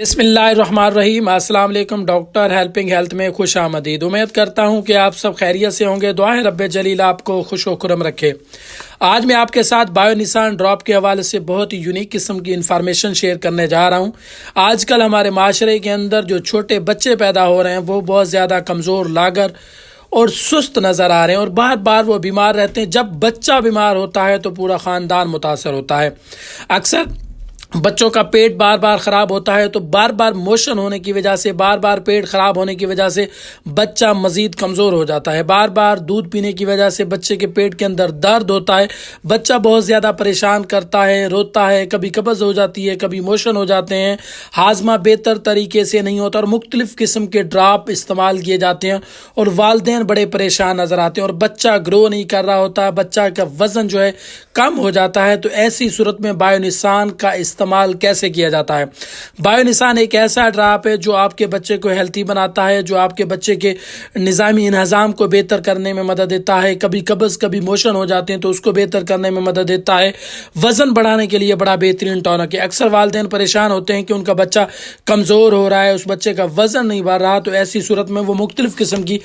بسم اللہ الرحمن الرحیم۔ السلام علیکم۔ ڈاکٹر ہیلپنگ ہیلتھ میں خوش آمدید۔ امید کرتا ہوں کہ آپ سب خیریت سے ہوں گے۔ دعا ہے رب جلیل آپ کو خوش و خرم رکھے۔ آج میں آپ کے ساتھ بایو نسان ڈراپ کے حوالے سے بہت ہی یونیک قسم کی انفارمیشن شیئر کرنے جا رہا ہوں۔ آج کل ہمارے معاشرے کے اندر جو چھوٹے بچے پیدا ہو رہے ہیں وہ بہت زیادہ کمزور، لاغر اور سست نظر آ رہے ہیں، اور بار بار وہ بیمار رہتے ہیں۔ جب بچہ بیمار ہوتا ہے تو پورا خاندان متاثر ہوتا ہے۔ اکثر بچوں کا پیٹ بار بار خراب ہوتا ہے تو بار بار موشن ہونے کی وجہ سے، بار بار پیٹ خراب ہونے کی وجہ سے بچہ مزید کمزور ہو جاتا ہے۔ بار بار دودھ پینے کی وجہ سے بچے کے پیٹ کے اندر درد ہوتا ہے، بچہ بہت زیادہ پریشان کرتا ہے، روتا ہے، کبھی قبض ہو جاتی ہے، کبھی موشن ہو جاتے ہیں، ہاضمہ بہتر طریقے سے نہیں ہوتا، اور مختلف قسم کے ڈراپ استعمال کیے جاتے ہیں اور والدین بڑے پریشان نظر آتے ہیں، اور بچہ گرو نہیں کر رہا ہوتا، بچہ کا وزن جو ہے کم ہو جاتا ہے۔ تو ایسی صورت میں بایو نسان کا استعمال کیسے کیا جاتا ہے؟ بایو نسان ایک ایسا ڈراپ ہے جو آپ کے بچے کو ہیلتھی بناتا ہے، جو آپ کے بچے کے نظامی انہضام کو بہتر کرنے میں مدد دیتا ہے۔ کبھی قبض، کبھی موشن ہو جاتے ہیں تو اس کو بہتر کرنے میں مدد دیتا ہے۔ وزن بڑھانے کے لیے بڑا بہترین ٹونک ہے۔ اکثر والدین پریشان ہوتے ہیں کہ ان کا بچہ کمزور ہو رہا ہے، اس بچے کا وزن نہیں بڑھ رہا، تو ایسی صورت میں وہ مختلف قسم کی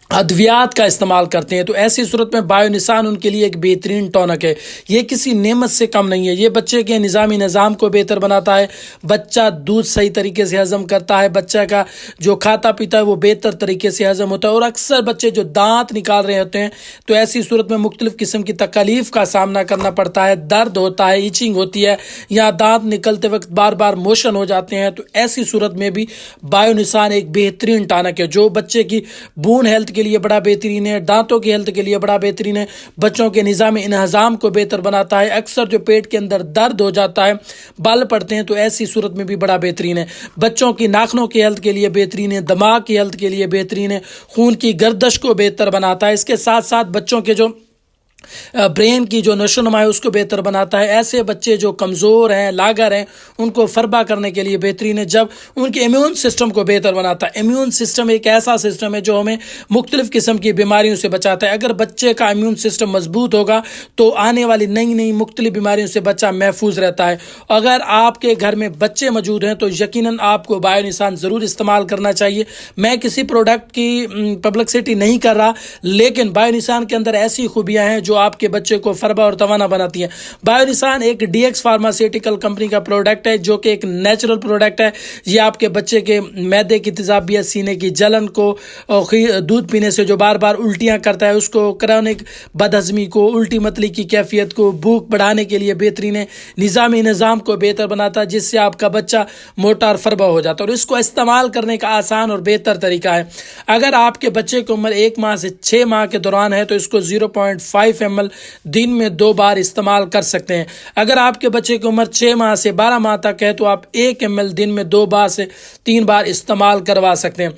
ادویات کا استعمال کرتے ہیں۔ تو ایسی صورت میں بایو نسان ان کے لیے ایک بہترین ٹونک ہے۔ یہ کسی نعمت سے کم نہیں ہے۔ یہ بچے کے نظامی نظام کو بہتر بناتا ہے، بچہ دودھ صحیح طریقے سے ہضم کرتا ہے، بچہ کا جو کھاتا پیتا ہے وہ بہتر طریقے سے ہضم ہوتا ہے۔ اور اکثر بچے جو دانت نکال رہے ہوتے ہیں تو ایسی صورت میں مختلف قسم کی تکالیف کا سامنا کرنا پڑتا ہے، درد ہوتا ہے، ایچنگ ہوتی ہے، یا دانت نکلتے وقت بار بار موشن ہو جاتے ہیں۔ تو ایسی صورت میں بھی بایو نسان ایک بہترین ٹونک ہے جو بچے کی بون ہیلتھ کے لیے بڑا بہترین ہے، دانتوں کی ہیلتھ کے لیے بڑا بہترین ہے، بچوں کے نظام انہضام کو بہتر بناتا ہے۔ اکثر جو پیٹ کے اندر درد ہو جاتا ہے، بال پڑتے ہیں، تو ایسی صورت میں بھی بڑا بہترین ہے۔ بچوں کی ناخنوں کی ہیلتھ کے لیے بہترین ہے، دماغ کی ہیلتھ کے لیے بہترین ہے، خون کی گردش کو بہتر بناتا ہے۔ اس کے ساتھ ساتھ بچوں کے جو برین کی جو نشو نما ہے اس کو بہتر بناتا ہے۔ ایسے بچے جو کمزور ہیں، لاغر ہیں، ان کو فربا کرنے کے لیے بہترین ہے۔ جب ان کے امیون سسٹم کو بہتر بناتا ہے۔ امیون سسٹم ایک ایسا سسٹم ہے جو ہمیں مختلف قسم کی بیماریوں سے بچاتا ہے۔ اگر بچے کا امیون سسٹم مضبوط ہوگا تو آنے والی نئی مختلف بیماریوں سے بچہ محفوظ رہتا ہے۔ اگر آپ کے گھر میں بچے موجود ہیں تو یقیناً آپ کو بایو نسان ضرور استعمال کرنا چاہیے۔ میں کسی پروڈکٹ کی پبلسٹی نہیں کر رہا، لیکن بایو نسان کے اندر ایسی خوبیاں ہیں جو آپ کے بچے کو فربا اور توانا بناتی ہیں۔ بایو نسان ایک ڈی ایکس فارماسیوٹیکل کمپنی کا پروڈکٹ ہے جو کہ ایک نیچرل پروڈکٹ ہے۔ یہ آپ کے بچے کے معدے کی تیزابیت، سینے کی جلن کو، دودھ پینے سے جو بار بار الٹیاں کرتا ہے اس کو، کرونک بد ہضمی کو، الٹی متلی کی کیفیت کو، بھوک بڑھانے کے لیے بہترین ہے، نظامی نظام کو بہتر بناتا ہے جس سے آپ کا بچہ موٹا اور فربا ہو جاتا ہے۔ اور اس کو استعمال کرنے کا آسان اور بہتر طریقہ ہے، اگر آپ کے بچے کی عمر 1 ماہ سے 6 ماہ کے دوران ہے تو اس کو 0.5 ml دن میں 2 بار استعمال کر سکتے ہیں۔ اگر آپ کے بچے کی عمر 6 ماہ سے 12 ماہ تک ہے تو آپ 1 ml دن میں 2 بار سے 3 بار استعمال کروا سکتے ہیں۔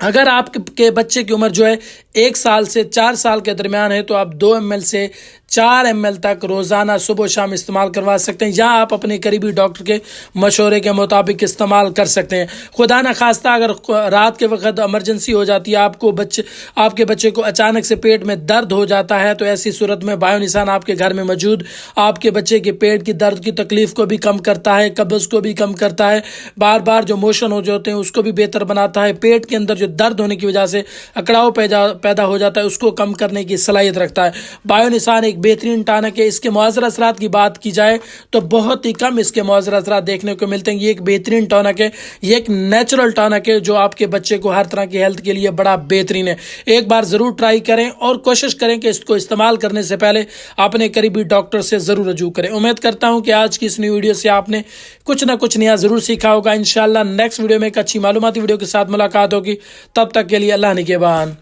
اگر آپ کے بچے کی عمر جو ہے 1 سال سے 4 سال کے درمیان ہے تو آپ 2 ml سے 4 ml تک روزانہ صبح و شام استعمال کروا سکتے ہیں، یا آپ اپنے قریبی ڈاکٹر کے مشورے کے مطابق استعمال کر سکتے ہیں۔ خدا نخواستہ اگر رات کے وقت ایمرجنسی ہو جاتی ہے، آپ کے بچے کو اچانک سے پیٹ میں درد ہو جاتا ہے، تو ایسی صورت میں بایو نسان آپ کے گھر میں موجود آپ کے بچے کے پیٹ کی درد کی تکلیف کو بھی کم کرتا ہے، قبض کو بھی کم کرتا ہے، بار بار جو موشن ہو جاتے ہیں اس کو بھی بہتر بناتا ہے، پیٹ کے اندر جو درد ہونے کی وجہ سے اکڑاؤ پیدا ہو جاتا ہے اس کو کم کرنے کی صلاحیت رکھتا ہے۔ بایو نسان ایک بہترین ٹانک ہے۔ اس کے مؤثر اثرات کی بات کی جائے تو بہت ہی کم اس کے مؤثر اثرات دیکھنے کو ملتے ہیں۔ یہ ایک بہترین ٹانک ہے، یہ ایک نیچرل ٹانک ہے جو آپ کے بچے کو ہر طرح کی ہیلتھ کے لیے بڑا بہترین ہے۔ ایک بار ضرور ٹرائی کریں اور کوشش کریں کہ اس کو استعمال کرنے سے پہلے اپنے قریبی ڈاکٹر سے ضرور رجوع کریں۔ امید کرتا ہوں کہ آج کی اس نئی ویڈیو سے آپ نے کچھ نہ کچھ نیا ضرور سیکھا ہوگا۔ انشاءاللہ نیکسٹ ویڈیو میں ایک اچھی معلوماتی ویڈیو کے ساتھ ملاقات ہوگی، تب تک کے لیے اللہ نگہبان۔